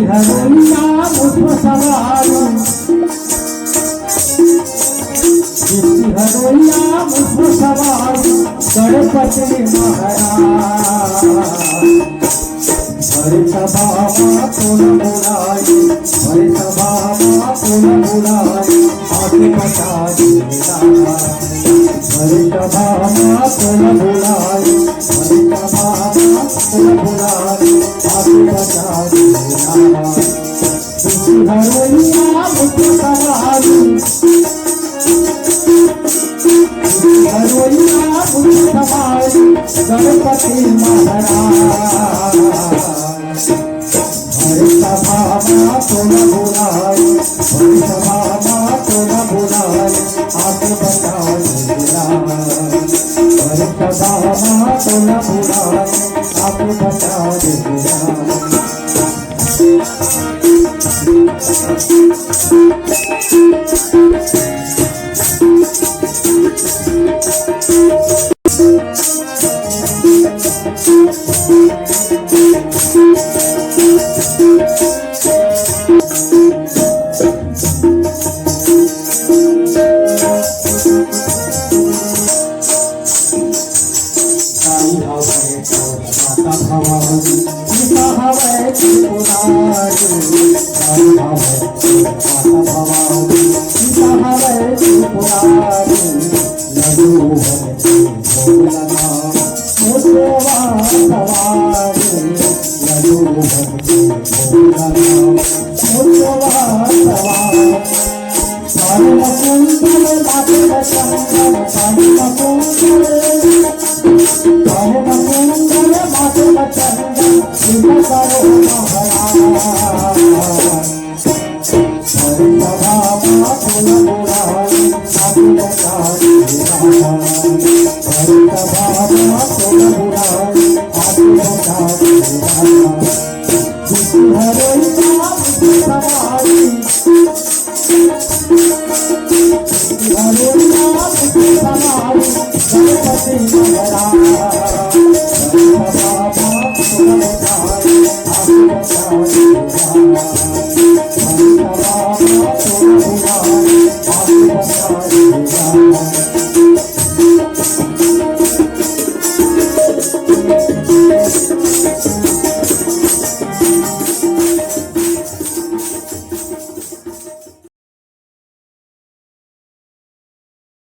हरैया मुझ सवारी हरैया मुझ सवारी गणपति महाराज हरे सभा तुल बुलाए हरे सभा तुल बुलाए आगे बता देना हरे सभा तुल बुलाए हरे सभा तुल बुलाए आगे बता देना हरैया मुझ सवारी हरैया मुझ सवारी गणपति महाराज हरे सभा तुल बुलाए हरे सभा तुल बुलाए आगे बता देना हरे सभा तुल बुलाए आगे बता देना हरैया मुझ सवारी गणपति महाराज